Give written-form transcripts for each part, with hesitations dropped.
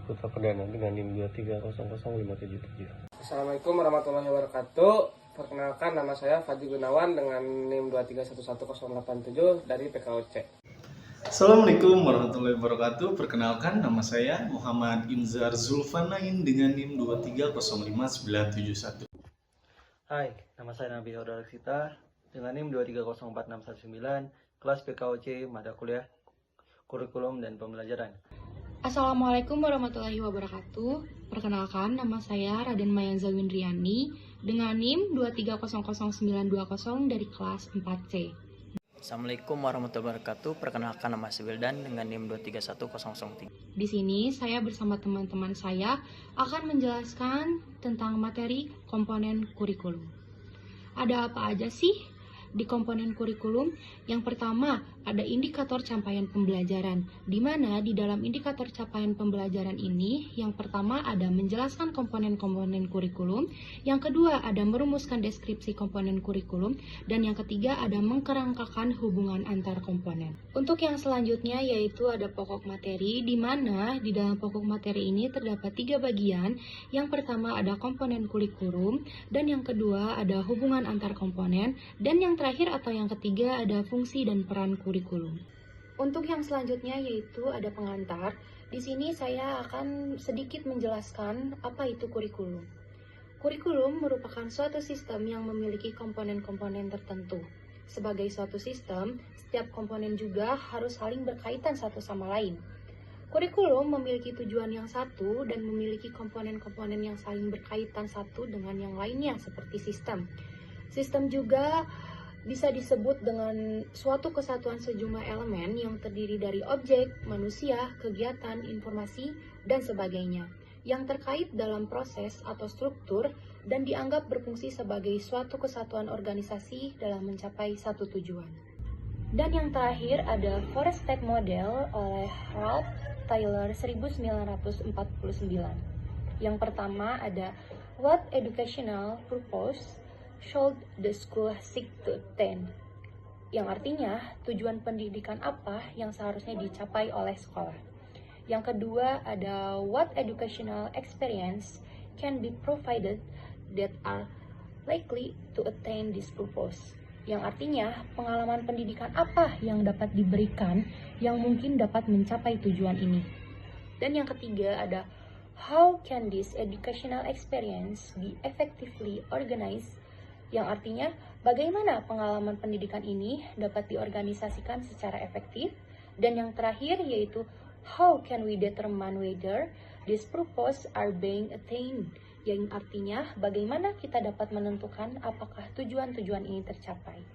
Putra Perdana dengan NIM 2300577. Assalamualaikum warahmatullahi wabarakatuh. Perkenalkan, nama saya Fadli Gunawan dengan NIM 2311087 dari PKOC. Assalamualaikum warahmatullahi wabarakatuh. Perkenalkan, nama saya Muhammad Inzar Zulfanain dengan NIM 2305971. Hai, nama saya Nabi Saudara Sita dengan NIM 2304619, kelas PKOC Mata Kuliah Kurikulum dan Pembelajaran. Assalamualaikum warahmatullahi wabarakatuh. Perkenalkan, nama saya Raden Mayanza Windriani dengan NIM 2300920 dari kelas 4C. Assalamualaikum warahmatullahi wabarakatuh. Perkenalkan, nama saya Wildan dengan NIM 231003. Di sini saya bersama teman-teman saya akan menjelaskan tentang materi komponen kurikulum. Ada apa aja sih di komponen kurikulum? Yang pertama, ada indikator capaian pembelajaran, di mana di dalam indikator capaian pembelajaran ini, yang pertama ada menjelaskan komponen-komponen kurikulum, yang kedua ada merumuskan deskripsi komponen kurikulum, dan yang ketiga ada mengkerangkakan hubungan antar komponen. Untuk yang selanjutnya yaitu ada pokok materi, di mana di dalam pokok materi ini terdapat 3 bagian. Yang pertama ada komponen kurikulum, dan yang kedua ada hubungan antar komponen, dan yang terakhir atau yang ketiga ada fungsi dan peran kurikulum. Untuk yang selanjutnya yaitu ada pengantar. Di sini saya akan sedikit menjelaskan apa itu kurikulum. Kurikulum merupakan suatu sistem yang memiliki komponen-komponen tertentu. Sebagai suatu sistem, setiap komponen juga harus saling berkaitan satu sama lain. Kurikulum memiliki tujuan yang satu dan memiliki komponen-komponen yang saling berkaitan satu dengan yang lainnya seperti sistem. Sistem juga bisa disebut dengan suatu kesatuan sejumlah elemen yang terdiri dari objek, manusia, kegiatan, informasi, dan sebagainya, yang terkait dalam proses atau struktur dan dianggap berfungsi sebagai suatu kesatuan organisasi dalam mencapai satu tujuan. Dan yang terakhir ada Forest State Model oleh Ralph Taylor 1949. Yang pertama ada What educational purpose should the school seek to attain? Yang artinya, tujuan pendidikan apa yang seharusnya dicapai oleh sekolah. Yang kedua ada what educational experience can be provided that are likely to attain this purpose. Yang artinya, pengalaman pendidikan apa yang dapat diberikan yang mungkin dapat mencapai tujuan ini. Dan yang ketiga ada how can this educational experience be effectively organized? Yang artinya, bagaimana pengalaman pendidikan ini dapat diorganisasikan secara efektif. Dan yang terakhir yaitu, how can we determine whether these purposes are being attained? Yang artinya, bagaimana kita dapat menentukan apakah tujuan-tujuan ini tercapai.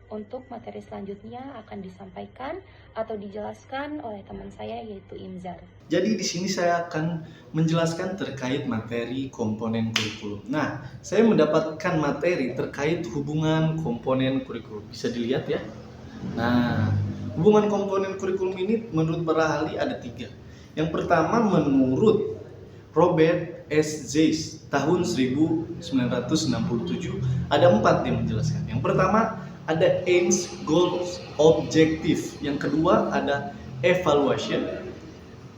Untuk materi selanjutnya akan disampaikan atau dijelaskan oleh teman saya yaitu Inzar. Jadi di sini saya akan menjelaskan terkait materi komponen kurikulum. Nah, saya mendapatkan materi terkait hubungan komponen kurikulum. Bisa dilihat ya. Nah, hubungan komponen kurikulum ini menurut para ahli ada 3. Yang pertama menurut Robert S. Zeiss tahun 1967 ada 4 yang menjelaskan. Yang pertama ada aims, goals, objective. Yang kedua ada evaluation.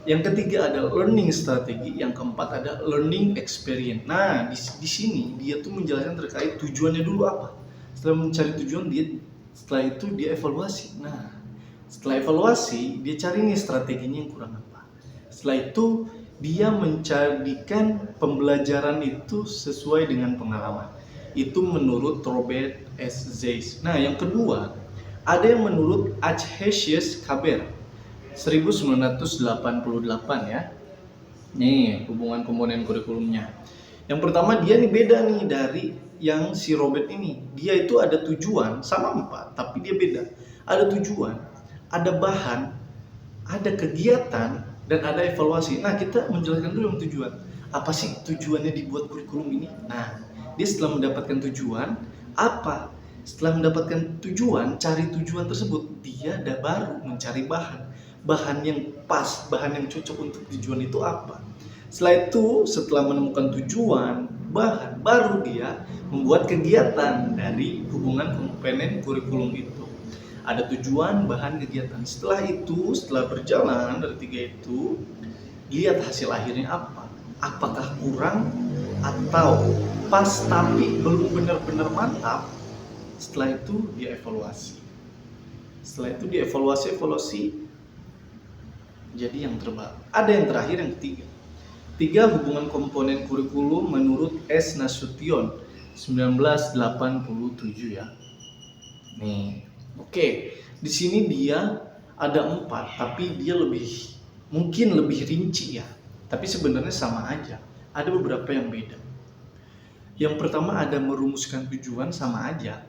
Yang ketiga ada learning strategy. Yang keempat ada learning experience. Nah, di sini dia tuh menjelaskan terkait tujuannya dulu apa. Setelah mencari tujuan setelah itu dia evaluasi. Nah, setelah evaluasi dia cari nih strateginya yang kurang apa. Setelah itu dia menjadikan pembelajaran itu sesuai dengan pengalaman. Itu menurut Robert S. Zeiss. Nah, yang kedua, ada yang menurut H. Kaber 1988 ya. Nih, hubungan komponen kurikulumnya. Yang pertama dia nih beda nih dari yang si Robert ini. Dia itu ada tujuan sama 4, tapi dia beda. Ada tujuan, ada bahan, ada kegiatan, dan ada evaluasi. Nah, kita menjelaskan dulu yang tujuan. Apa sih tujuannya dibuat kurikulum ini? Nah, dia setelah mendapatkan tujuan, apa? Setelah mendapatkan tujuan, cari tujuan tersebut, dia baru mencari bahan yang pas, bahan yang cocok untuk tujuan itu apa. Setelah itu, setelah menemukan tujuan, bahan, baru dia membuat kegiatan dari hubungan komponen kurikulum itu. Ada tujuan, bahan, kegiatan. Setelah itu, setelah berjalan dari 3 itu, lihat hasil akhirnya apa. Apakah kurang atau pas tapi belum benar-benar mantap. Setelah itu dia evaluasi. Evaluasi. Jadi yang terbaru. Ada yang terakhir, yang ketiga. 3. Hubungan komponen kurikulum menurut S. Nasution 1987 ya. Nih, oke. Di sini dia ada 4, tapi dia mungkin lebih rinci ya. Tapi sebenarnya sama aja. Ada beberapa yang beda. Yang pertama ada merumuskan tujuan, sama aja.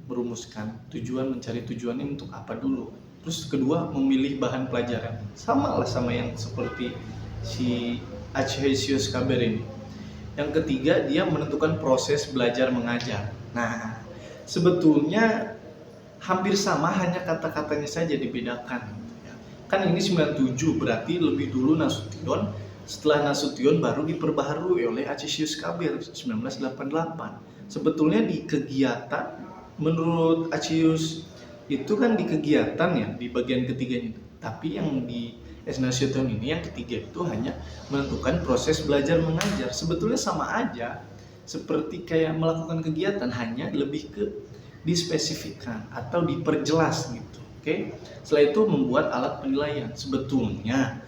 Merumuskan tujuan, mencari tujuannya untuk apa dulu. Terus kedua, memilih bahan pelajaran. Sama lah sama yang seperti si Acheisius Kaber ini. Yang ketiga, dia menentukan proses belajar mengajar. Nah, sebetulnya hampir sama, hanya kata-katanya saja dibedakan. Kan ini 97, berarti lebih dulu Nasution. Setelah Nasution baru diperbaharui oleh Acheisius Kaber 1988. Sebetulnya di kegiatan, menurut Acheisius itu kan di kegiatan ya, di bagian ketiganya itu. Tapi yang di S. Nasution ini yang ketiga itu hanya menentukan proses belajar mengajar. Sebetulnya sama aja, seperti kayak melakukan kegiatan, hanya lebih ke dispesifikkan atau diperjelas gitu. Oke. Setelah itu membuat alat penilaian. Sebetulnya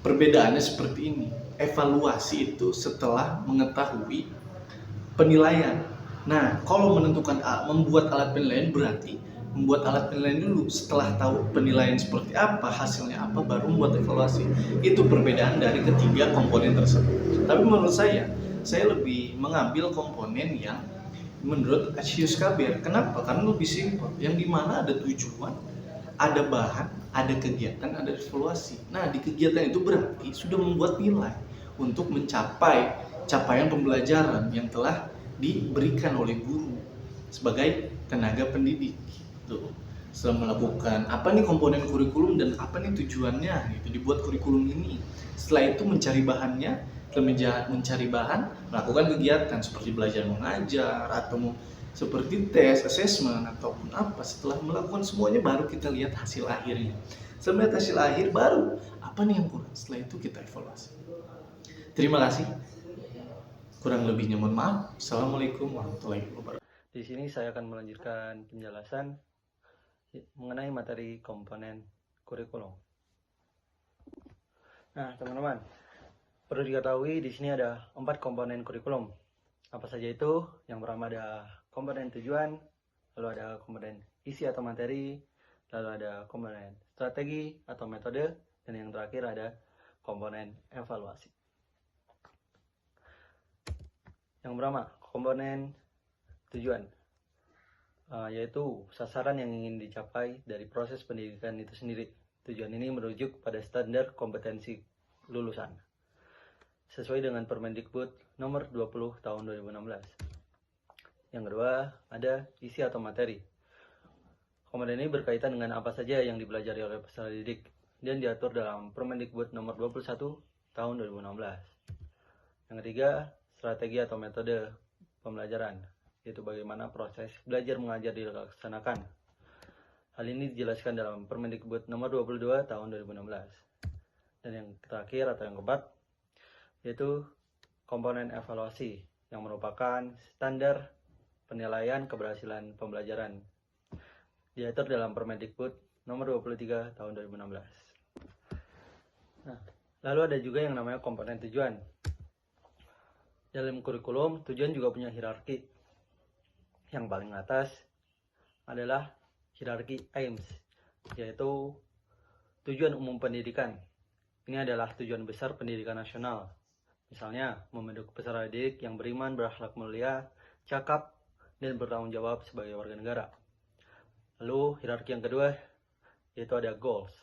perbedaannya seperti ini. Evaluasi itu setelah mengetahui penilaian. Nah, kalau membuat alat penilaian berarti membuat alat penilaian dulu. Setelah tahu penilaian seperti apa, hasilnya apa, baru membuat evaluasi. Itu perbedaan dari ketiga komponen tersebut. Tapi menurut saya lebih mengambil komponen yang menurut Acheisius Kaber. Kenapa? Karena lebih simpel. Yang dimana ada tujuan, ada bahan, ada kegiatan, ada evaluasi. Nah, di kegiatan itu berarti sudah membuat nilai untuk mencapai capaian pembelajaran yang telah diberikan oleh guru sebagai tenaga pendidik. Gitu. Setelah melakukan apa nih komponen kurikulum dan apa nih tujuannya, gitu, dibuat kurikulum ini. Setelah itu mencari bahannya, mencari bahan, melakukan kegiatan seperti belajar mengajar atau seperti tes, assessment ataupun apa. Setelah melakukan semuanya baru kita lihat hasil akhirnya. Setelah melihat hasil akhir baru apa nih yang kurang. Setelah itu kita evaluasi. Terima kasih. Kurang lebihnya mohon maaf. Assalamualaikum warahmatullahi wabarakatuh. Di sini saya akan melanjutkan penjelasan mengenai materi komponen kurikulum. Nah, teman-teman, perlu diketahui di sini ada 4 komponen kurikulum. Apa saja itu? Yang pertama ada komponen tujuan, lalu ada komponen isi atau materi, lalu ada komponen strategi atau metode, dan yang terakhir ada komponen evaluasi. Yang pertama, komponen tujuan, yaitu sasaran yang ingin dicapai dari proses pendidikan itu sendiri. Tujuan ini merujuk pada standar kompetensi lulusan sesuai dengan Permendikbud nomor 20 tahun 2016. Yang kedua, ada isi atau materi. Komponen ini berkaitan dengan apa saja yang dipelajari oleh peserta didik dan diatur dalam Permendikbud nomor 21 tahun 2016. Yang ketiga, strategi atau metode pembelajaran, yaitu bagaimana proses belajar mengajar dilaksanakan. Hal ini dijelaskan dalam Permendikbud nomor 22 tahun 2016. Dan yang terakhir atau yang keempat, yaitu komponen evaluasi yang merupakan standar penilaian keberhasilan pembelajaran, diatur dalam Permendikbud nomor 23 tahun 2016. Nah, lalu ada juga yang namanya komponen tujuan. Dalam kurikulum, tujuan juga punya hierarki. Yang paling atas adalah hierarki aims, yaitu tujuan umum pendidikan. Ini adalah tujuan besar pendidikan nasional. Misalnya, membentuk peserta didik yang beriman, berakhlak mulia, cakap, dan bertanggung jawab sebagai warga negara. Lalu, hierarki yang kedua, yaitu ada goals.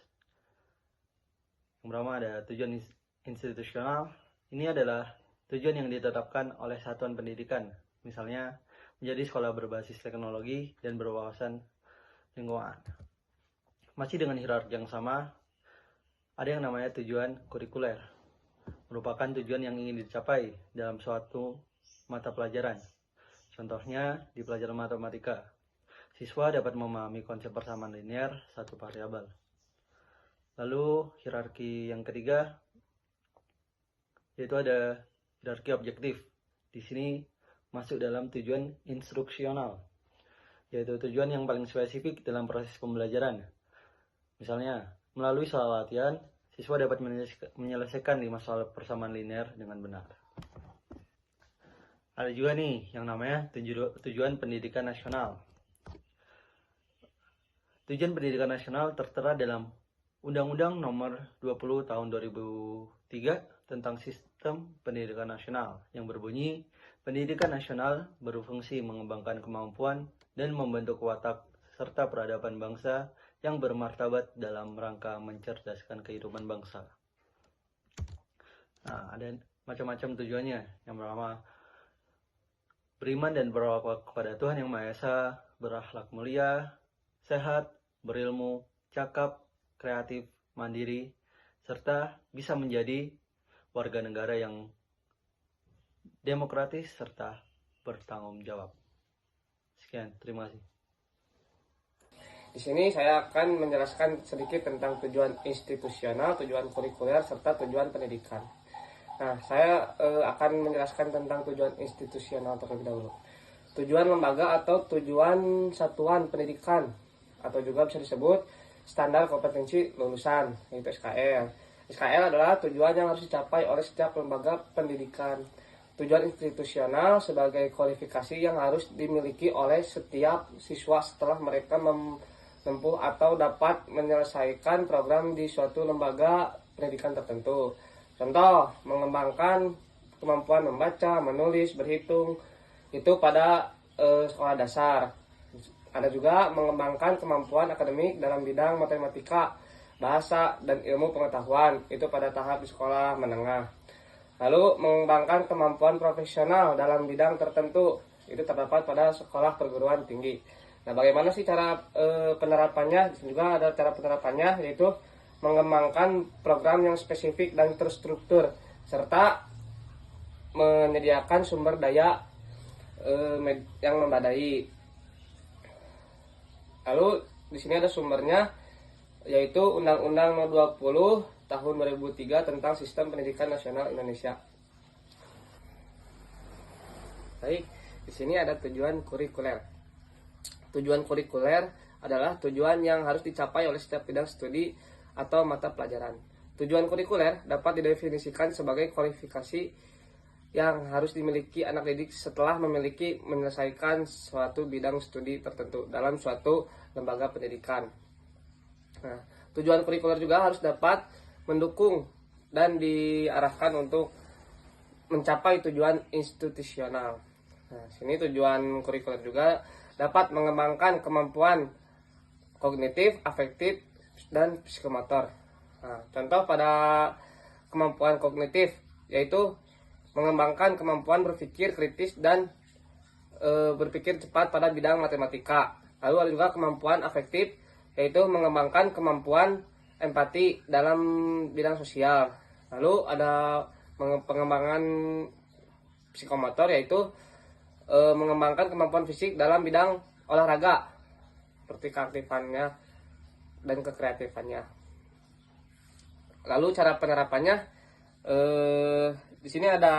Yang pertama ada tujuan institusional. Ini adalah tujuan yang ditetapkan oleh satuan pendidikan. Misalnya, menjadi sekolah berbasis teknologi dan berwawasan lingkungan. Masih dengan hierarki yang sama, ada yang namanya tujuan kurikuler. Merupakan tujuan yang ingin dicapai dalam suatu mata pelajaran. Contohnya di pelajaran matematika, siswa dapat memahami konsep persamaan linear satu variabel. Lalu hierarki yang ketiga yaitu ada hierarki objektif. Di sini masuk dalam tujuan instruksional, yaitu tujuan yang paling spesifik dalam proses pembelajaran. Misalnya, melalui soal latihan, siswa dapat menyelesaikan 5 soal persamaan linear dengan benar. Ada juga nih yang namanya tujuan pendidikan nasional. Tujuan pendidikan nasional tertera dalam Undang-Undang Nomor 20 Tahun 2003 tentang Sistem Pendidikan Nasional yang berbunyi, pendidikan nasional berfungsi mengembangkan kemampuan dan membentuk watak serta peradaban bangsa yang bermartabat dalam rangka mencerdaskan kehidupan bangsa. Nah, ada macam-macam tujuannya. Yang pertama, beriman dan berwakil kepada Tuhan Yang Maha Esa, berakhlak mulia, sehat, berilmu, cakap, kreatif, mandiri, serta bisa menjadi warga negara yang demokratis serta bertanggung jawab. Sekian, terima kasih. Di sini saya akan menjelaskan sedikit tentang tujuan institusional, tujuan kurikuler, serta tujuan pendidikan. Nah, saya akan menjelaskan tentang tujuan institusional terlebih dahulu. Tujuan lembaga atau tujuan satuan pendidikan, atau juga bisa disebut standar kompetensi lulusan, yaitu SKL. SKL adalah tujuan yang harus dicapai oleh setiap lembaga pendidikan. Tujuan institusional sebagai kualifikasi yang harus dimiliki oleh setiap siswa setelah mereka menempuh atau dapat menyelesaikan program di suatu lembaga pendidikan tertentu. Contoh, mengembangkan kemampuan membaca, menulis, berhitung, itu pada sekolah dasar. Ada juga mengembangkan kemampuan akademik dalam bidang matematika, bahasa, dan ilmu pengetahuan, itu pada tahap di sekolah menengah. Lalu mengembangkan kemampuan profesional dalam bidang tertentu, itu terdapat pada sekolah perguruan tinggi. Nah, bagaimana sih cara penerapannya? Di sini juga ada cara penerapannya, yaitu mengembangkan program yang spesifik dan terstruktur, serta menyediakan sumber daya yang memadai. Lalu di sini ada sumbernya, yaitu Undang-Undang Nomor 20 Tahun 2003 tentang Sistem Pendidikan Nasional Indonesia. Baik, di sini ada tujuan kurikuler. Tujuan kurikuler adalah tujuan yang harus dicapai oleh setiap bidang studi atau mata pelajaran. Tujuan kurikuler dapat didefinisikan sebagai kualifikasi yang harus dimiliki anak didik setelah menyelesaikan suatu bidang studi tertentu dalam suatu lembaga pendidikan. Nah, tujuan kurikuler juga harus dapat mendukung dan diarahkan untuk mencapai tujuan institusional. Nah, sini tujuan kurikuler juga dapat mengembangkan kemampuan kognitif, afektif, dan psikomotor. Nah, contoh pada kemampuan kognitif yaitu mengembangkan kemampuan berpikir kritis dan berpikir cepat pada bidang matematika. Lalu ada juga kemampuan afektif, yaitu mengembangkan kemampuan empati dalam bidang sosial. Lalu ada pengembangan psikomotor, yaitu mengembangkan kemampuan fisik dalam bidang olahraga, seperti keaktifannya dan kekreatifannya. Lalu cara penerapannya, di sini ada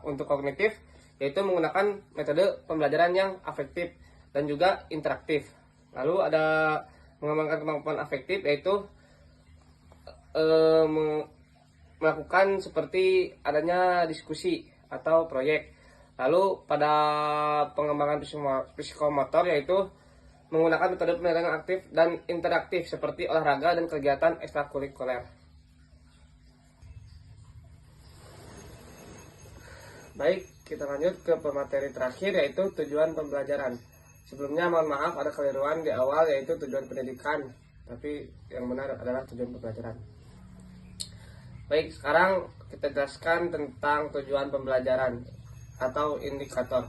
untuk kognitif, yaitu menggunakan metode pembelajaran yang afektif dan juga interaktif. Lalu ada mengembangkan kemampuan afektif, yaitu melakukan seperti adanya diskusi atau proyek. Lalu pada pengembangan psikomotor, yaitu menggunakan metode pembelajaran aktif dan interaktif seperti olahraga dan kegiatan ekstrakurikuler. Baik, kita lanjut ke pemateri terakhir, yaitu tujuan pembelajaran. Sebelumnya mohon maaf ada keliruan di awal, yaitu tujuan pendidikan, tapi yang benar adalah tujuan pembelajaran. Baik, sekarang kita jelaskan tentang tujuan pembelajaran atau indikator.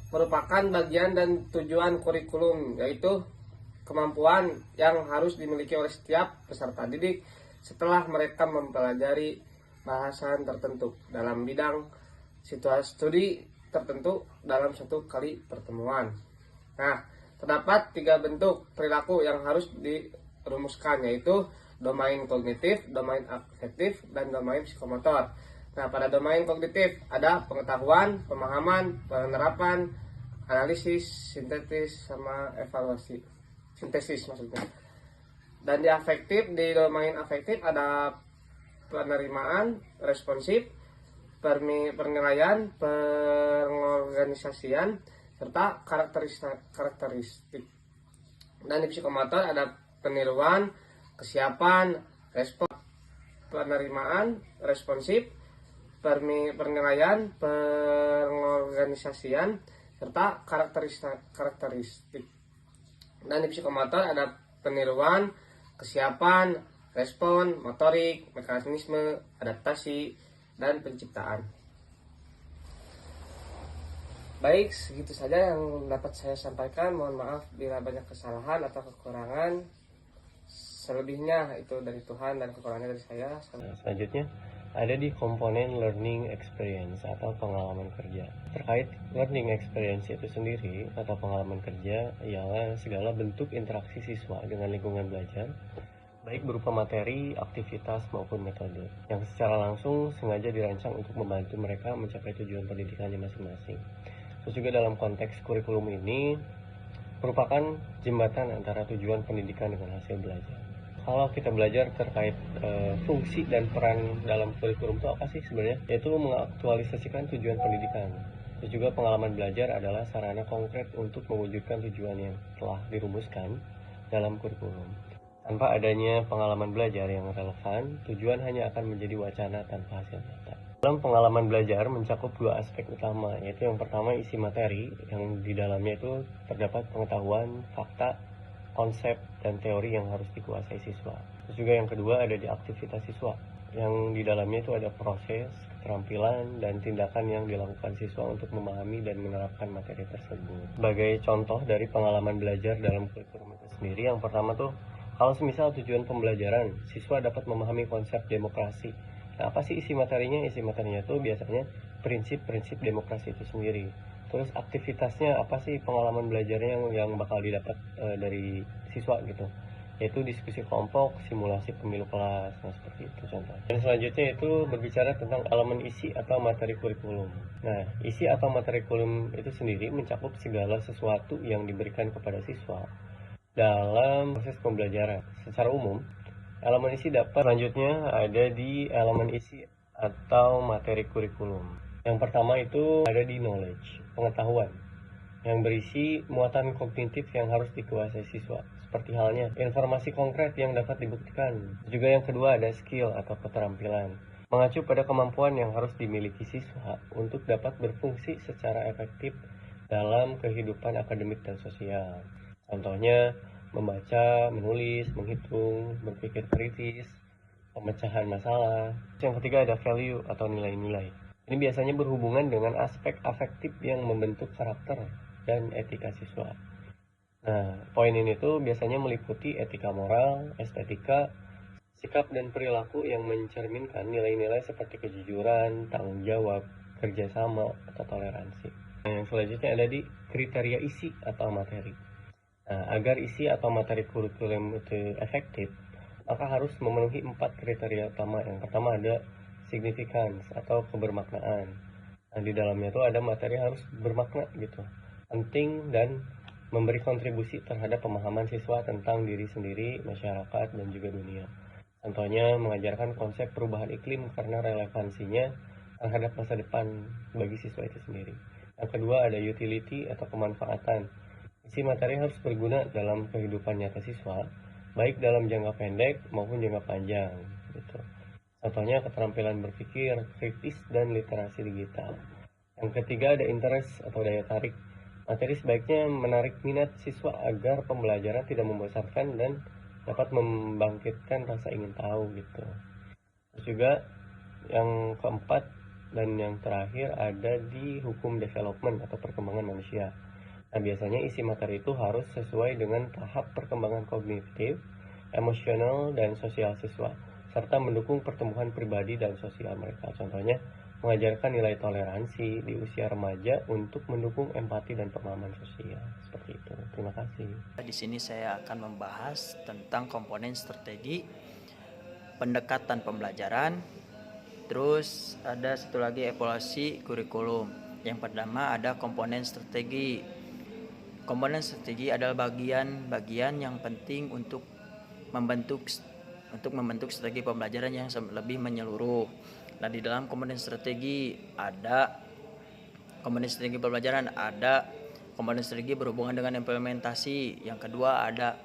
Merupakan bagian dan tujuan kurikulum, yaitu kemampuan yang harus dimiliki oleh setiap peserta didik setelah mereka mempelajari bahasan tertentu dalam bidang situasi studi tertentu dalam satu kali pertemuan. Nah, terdapat 3 bentuk perilaku yang harus dirumuskan, yaitu domain kognitif, domain afektif, dan domain psikomotor. Nah, pada domain kognitif ada pengetahuan, pemahaman, penerapan, analisis, sintetis, sama evaluasi. Sintesis maksudnya. Dan di afektif, di domain afektif ada penerimaan, responsif, penilaian, pengorganisasian, serta karakteristik. Dan di psikomotor ada peniruan, kesiapan, respon, penerimaan, responsif, penilaian, pengorganisasian, serta karakteristik. Dan di psikomotor ada peniruan, kesiapan, respon, motorik, mekanisme, adaptasi, dan penciptaan. Baik, segitu saja yang dapat saya sampaikan. Mohon maaf bila banyak kesalahan atau kekurangan. Selebihnya itu dari Tuhan dan kekurangannya dari saya. Nah, selanjutnya ada di komponen learning experience atau pengalaman kerja. Terkait learning experience itu sendiri atau pengalaman kerja ialah segala bentuk interaksi siswa dengan lingkungan belajar, baik berupa materi, aktivitas maupun metode yang secara langsung sengaja dirancang untuk membantu mereka mencapai tujuan pendidikannya masing-masing. Terus juga dalam konteks kurikulum ini merupakan jembatan antara tujuan pendidikan dengan hasil belajar. Kalau kita belajar terkait fungsi dan peran dalam kurikulum itu apa sih sebenarnya? Yaitu mengaktualisasikan tujuan pendidikan. Terus juga pengalaman belajar adalah sarana konkret untuk mewujudkan tujuan yang telah dirumuskan dalam kurikulum. Tanpa adanya pengalaman belajar yang relevan, tujuan hanya akan menjadi wacana tanpa hasil nyata. Dalam pengalaman belajar mencakup dua aspek utama, yaitu yang pertama isi materi, yang di dalamnya itu terdapat pengetahuan, fakta, konsep, dan teori yang harus dikuasai siswa. Terus juga yang kedua ada di aktivitas siswa, yang di dalamnya itu ada proses, keterampilan, dan tindakan yang dilakukan siswa untuk memahami dan menerapkan materi tersebut. Sebagai contoh dari pengalaman belajar dalam kurikulum itu sendiri, yang pertama tuh, kalau semisal tujuan pembelajaran, siswa dapat memahami konsep demokrasi. Nah, apa sih isi materinya? Isi materinya itu biasanya prinsip-prinsip demokrasi itu sendiri. Terus aktivitasnya apa sih, pengalaman belajarnya yang bakal didapat dari siswa gitu, yaitu diskusi kelompok, simulasi pemilu kelas, nah seperti itu contohnya. Dan selanjutnya itu berbicara tentang elemen isi atau materi kurikulum. Nah, isi atau materi kurikulum itu sendiri mencakup segala sesuatu yang diberikan kepada siswa dalam proses pembelajaran. Secara umum, elemen isi dapat selanjutnya ada di elemen isi atau materi kurikulum. Yang pertama itu ada di knowledge, pengetahuan, yang berisi muatan kognitif yang harus dikuasai siswa, seperti halnya informasi konkret yang dapat dibuktikan. Juga yang kedua ada skill atau keterampilan, mengacu pada kemampuan yang harus dimiliki siswa untuk dapat berfungsi secara efektif dalam kehidupan akademik dan sosial. Contohnya membaca, menulis, menghitung, berpikir kritis, pemecahan masalah. Yang ketiga ada value atau nilai-nilai. Ini biasanya berhubungan dengan aspek afektif yang membentuk karakter dan etika siswa. Nah, poin ini tuh biasanya meliputi etika moral, estetika, sikap dan perilaku yang mencerminkan nilai-nilai seperti kejujuran, tanggung jawab, kerjasama, atau toleransi. Nah, yang selanjutnya ada di kriteria isi atau materi. Nah, agar isi atau materi kurikulum itu efektif, maka harus memenuhi 4 kriteria utama. Yang pertama ada significance atau kebermaknaan. Nah, di dalamnya itu ada materi harus bermakna gitu, penting dan memberi kontribusi terhadap pemahaman siswa tentang diri sendiri, masyarakat, dan juga dunia. Contohnya mengajarkan konsep perubahan iklim karena relevansinya terhadap masa depan bagi siswa itu sendiri. Yang kedua ada utility atau kemanfaatan. Isi materi harus berguna dalam kehidupan nyata siswa, baik dalam jangka pendek maupun jangka panjang gitu. Contohnya keterampilan berpikir kritis dan literasi digital. Yang ketiga ada interest atau daya tarik. Materi sebaiknya menarik minat siswa agar pembelajaran tidak membosankan dan dapat membangkitkan rasa ingin tahu gitu. Terus juga yang keempat dan yang terakhir ada di hukum development atau perkembangan manusia. Nah, biasanya isi materi itu harus sesuai dengan tahap perkembangan kognitif, emosional, dan sosial siswa, serta mendukung pertumbuhan pribadi dan sosial mereka. Contohnya, mengajarkan nilai toleransi di usia remaja untuk mendukung empati dan pemahaman sosial. Seperti itu. Terima kasih. Di sini saya akan membahas tentang komponen strategi pendekatan pembelajaran Terus ada satu lagi evaluasi kurikulum. Yang pertama ada komponen strategi. Komponen strategi adalah bagian-bagian yang penting untuk membentuk strategi pembelajaran yang lebih menyeluruh. Nah, di dalam komponen strategi pembelajaran ada komponen strategi berhubungan dengan implementasi. Yang kedua ada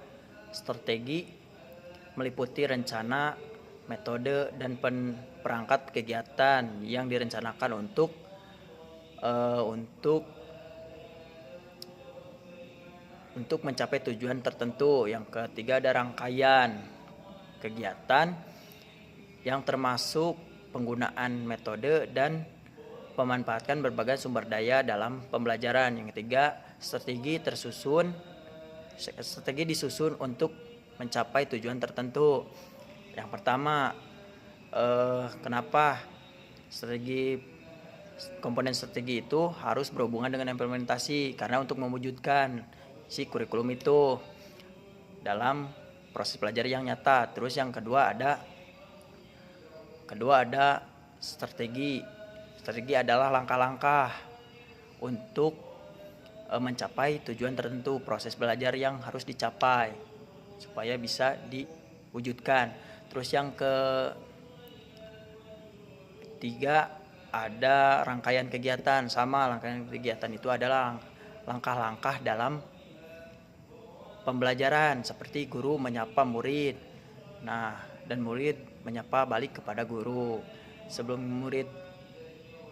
strategi meliputi rencana, metode, dan perangkat kegiatan yang direncanakan untuk mencapai tujuan tertentu. Yang ketiga ada rangkaian kegiatan yang termasuk penggunaan metode dan memanfaatkan berbagai sumber daya dalam pembelajaran. Yang ketiga, strategi disusun untuk mencapai tujuan tertentu. Yang pertama, kenapa komponen strategi itu harus berhubungan dengan implementasi? Karena untuk mewujudkan si kurikulum itu dalam proses belajar yang nyata. Terus yang kedua ada strategi. Strategi adalah langkah-langkah untuk mencapai tujuan tertentu, proses belajar yang harus dicapai supaya bisa diwujudkan. Terus yang ketiga ada rangkaian kegiatan. Rangkaian kegiatan itu adalah langkah-langkah dalam pembelajaran, seperti guru menyapa murid. Nah, dan murid menyapa balik kepada guru. Sebelum murid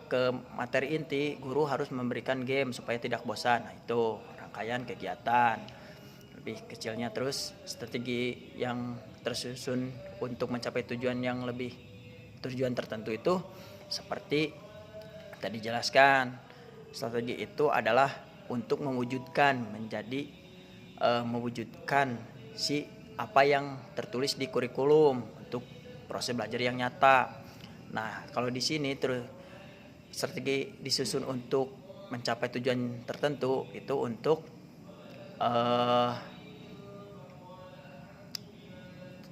ke materi inti, guru harus memberikan game supaya tidak bosan. Nah, itu rangkaian kegiatan. Lebih kecilnya terus strategi yang tersusun untuk mencapai tujuan tertentu itu seperti tadi jelaskan. Strategi itu adalah untuk mewujudkan apa yang tertulis di kurikulum untuk proses belajar yang nyata. Nah, kalau di sini strategi disusun untuk mencapai tujuan tertentu itu untuk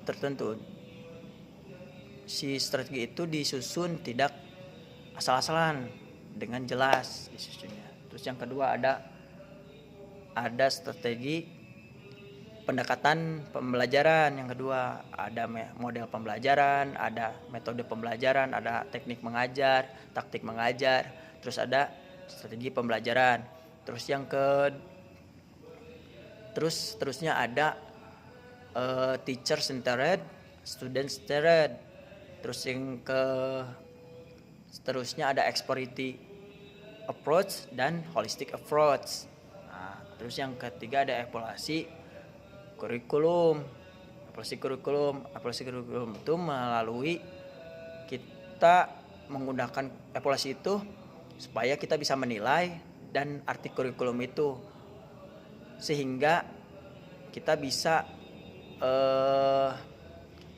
tertentu. Si strategi itu disusun tidak asal-asalan, dengan jelas disusunnya. Terus yang kedua ada strategi pendekatan pembelajaran. Yang kedua ada model pembelajaran, ada metode pembelajaran, ada teknik mengajar, taktik mengajar, terus ada strategi pembelajaran. Terusnya ada teacher centered, student centered. Terusnya ada explorative approach dan holistic approach. Nah, terus yang ketiga ada evaluasi kurikulum. Evaluasi kurikulum itu melalui kita menggunakan evaluasi itu supaya kita bisa menilai dan arti kurikulum itu, sehingga kita bisa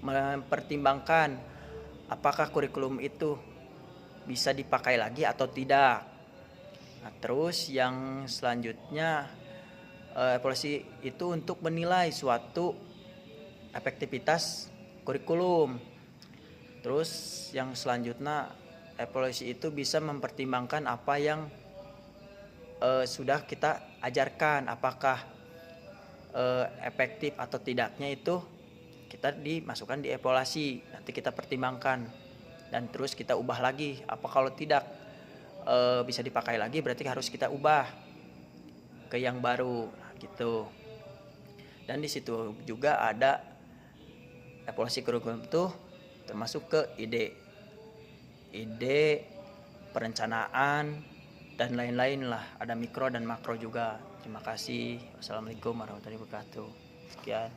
mempertimbangkan apakah kurikulum itu bisa dipakai lagi atau tidak. Nah, terus yang selanjutnya evaluasi itu untuk menilai suatu efektivitas kurikulum. Terus yang selanjutnya evaluasi itu bisa mempertimbangkan apa yang sudah kita ajarkan, apakah efektif atau tidaknya itu kita dimasukkan di evaluasi. Nanti kita pertimbangkan dan terus kita ubah lagi. Apa kalau tidak bisa dipakai lagi, berarti harus kita ubah ke yang baru. Nah, gitu. Dan di situ juga ada evaluasi kurikulum itu termasuk ke ide perencanaan dan lain-lain lah. Ada mikro dan makro juga. Terima kasih. Wassalamualaikum warahmatullahi wabarakatuh. Sekian.